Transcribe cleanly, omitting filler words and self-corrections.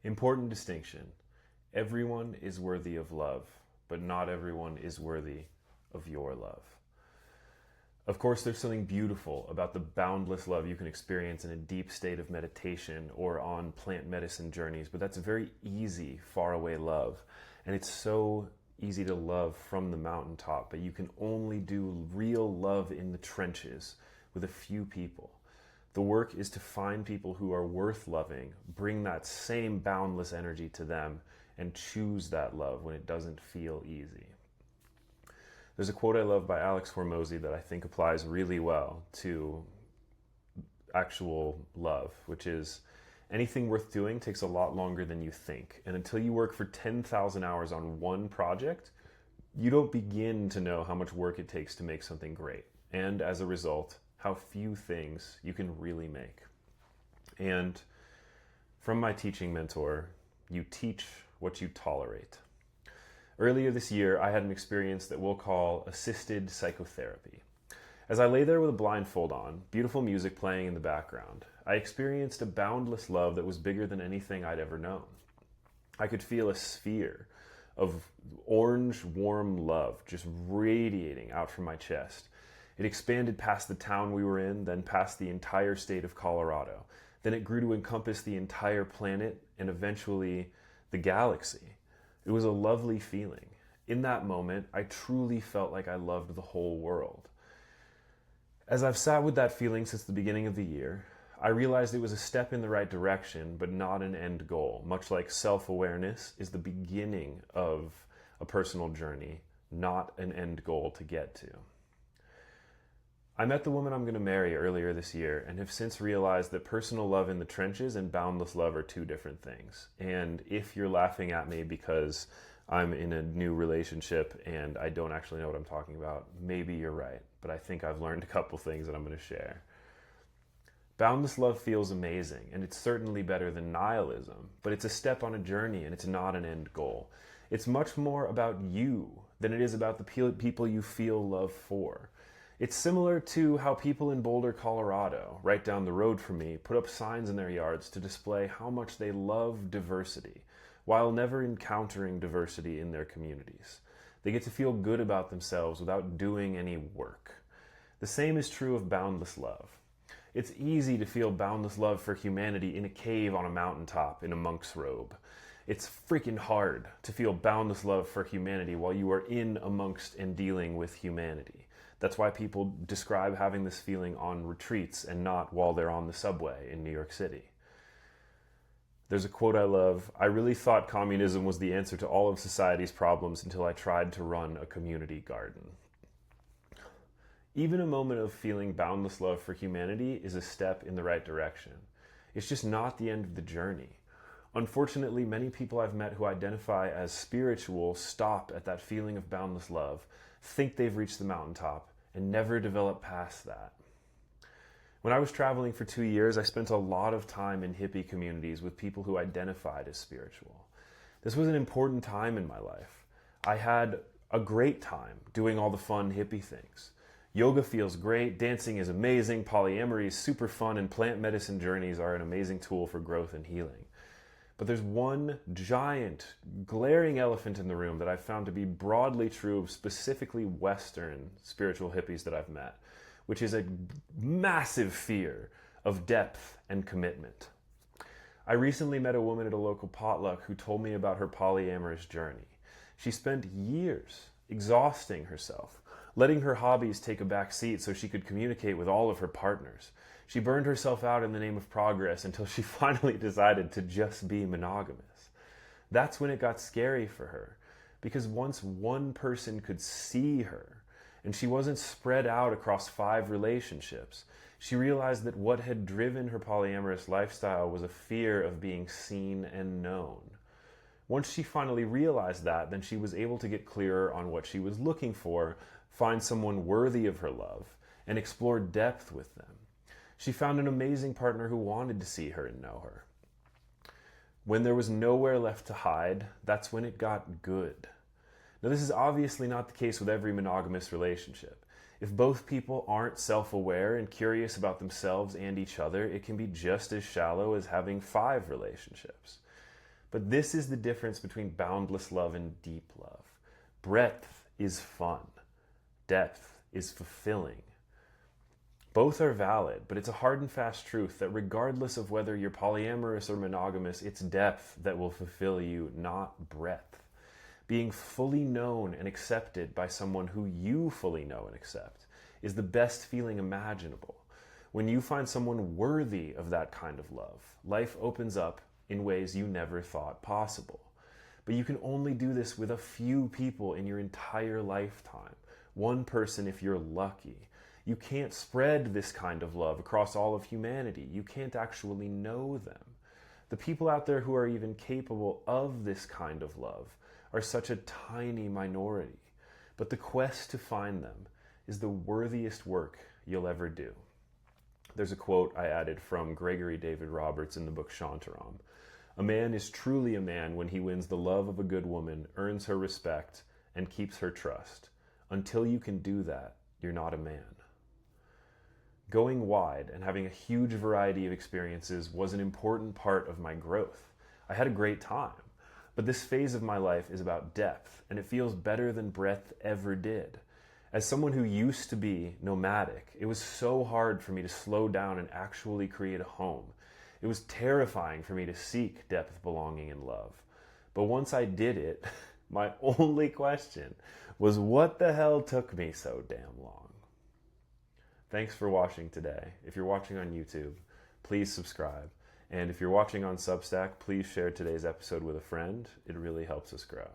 Important distinction. Everyone is worthy of love, but not everyone is worthy of your love. Of course, there's something beautiful about the boundless love you can experience in a deep state of meditation or on plant medicine journeys, but that's a very easy, faraway love. And it's so easy to love from the mountaintop, but you can only do real love in the trenches with a few people. The work is to find people who are worth loving, bring that same boundless energy to them, and choose that love when it doesn't feel easy. There's a quote I love by Alex Hormozy that I think applies really well to actual love, which is, anything worth doing takes a lot longer than you think. And until you work for 10,000 hours on one project, you don't begin to know how much work it takes to make something great. And as a result, how few things you can really make. And from my teaching mentor, you teach what you tolerate. Earlier this year, I had an experience that we'll call assisted psychotherapy. As I lay there with a blindfold on, beautiful music playing in the background, I experienced a boundless love that was bigger than anything I'd ever known. I could feel a sphere of orange, warm love just radiating out from my chest. It expanded past the town we were in, then past the entire state of Colorado. Then it grew to encompass the entire planet and eventually the galaxy. It was a lovely feeling. In that moment, I truly felt like I loved the whole world. As I've sat with that feeling since the beginning of the year, I realized it was a step in the right direction, but not an end goal. Much like self-awareness is the beginning of a personal journey, not an end goal to get to. I met the woman I'm going to marry earlier this year and have since realized that personal love in the trenches and boundless love are two different things. And if you're laughing at me because I'm in a new relationship and I don't actually know what I'm talking about, maybe you're right. But I think I've learned a couple things that I'm going to share. Boundless love feels amazing, and it's certainly better than nihilism, but it's a step on a journey and it's not an end goal. It's much more about you than it is about the people you feel love for. It's similar to how people in Boulder, Colorado, right down the road from me, put up signs in their yards to display how much they love diversity, while never encountering diversity in their communities. They get to feel good about themselves without doing any work. The same is true of boundless love. It's easy to feel boundless love for humanity in a cave on a mountaintop in a monk's robe. It's freaking hard to feel boundless love for humanity while you are in amongst and dealing with humanity. That's why people describe having this feeling on retreats and not while they're on the subway in New York City. There's a quote I love: "I really thought communism was the answer to all of society's problems until I tried to run a community garden." Even a moment of feeling boundless love for humanity is a step in the right direction. It's just not the end of the journey. Unfortunately, many people I've met who identify as spiritual stop at that feeling of boundless love, think they've reached the mountaintop, and never develop past that. When I was traveling for 2 years, I spent a lot of time in hippie communities with people who identified as spiritual. This was an important time in my life. I had a great time doing all the fun hippie things. Yoga feels great, dancing is amazing, polyamory is super fun, and plant medicine journeys are an amazing tool for growth and healing. But there's one giant, glaring elephant in the room that I've found to be broadly true of specifically Western spiritual hippies that I've met, which is a massive fear of depth and commitment. I recently met a woman at a local potluck who told me about her polyamorous journey. She spent years exhausting herself, letting her hobbies take a back seat so she could communicate with all of her partners. She burned herself out in the name of progress until she finally decided to just be monogamous. That's when it got scary for her, because once one person could see her, and she wasn't spread out across 5 relationships, she realized that what had driven her polyamorous lifestyle was a fear of being seen and known. Once she finally realized that, then she was able to get clearer on what she was looking for, find someone worthy of her love, and explore depth with them. She found an amazing partner who wanted to see her and know her. When there was nowhere left to hide, that's when it got good. Now, this is obviously not the case with every monogamous relationship. If both people aren't self-aware and curious about themselves and each other, it can be just as shallow as having 5 relationships. But this is the difference between boundless love and deep love. Breadth is fun. Depth is fulfilling. Both are valid, but it's a hard and fast truth that regardless of whether you're polyamorous or monogamous, it's depth that will fulfill you, not breadth. Being fully known and accepted by someone who you fully know and accept is the best feeling imaginable. When you find someone worthy of that kind of love, life opens up in ways you never thought possible. But you can only do this with a few people in your entire lifetime. One person if you're lucky. You can't spread this kind of love across all of humanity. You can't actually know them. The people out there who are even capable of this kind of love are such a tiny minority. But the quest to find them is the worthiest work you'll ever do. There's a quote I added from Gregory David Roberts in the book Shantaram. A man is truly a man when he wins the love of a good woman, earns her respect, and keeps her trust. Until you can do that, you're not a man. Going wide and having a huge variety of experiences was an important part of my growth. I had a great time, but this phase of my life is about depth, and it feels better than breadth ever did. As someone who used to be nomadic, it was so hard for me to slow down and actually create a home. It was terrifying for me to seek depth, belonging, and love. But once I did it, my only question was what the hell took me so damn long? Thanks for watching today. If you're watching on YouTube, please subscribe. And if you're watching on Substack, please share today's episode with a friend. It really helps us grow.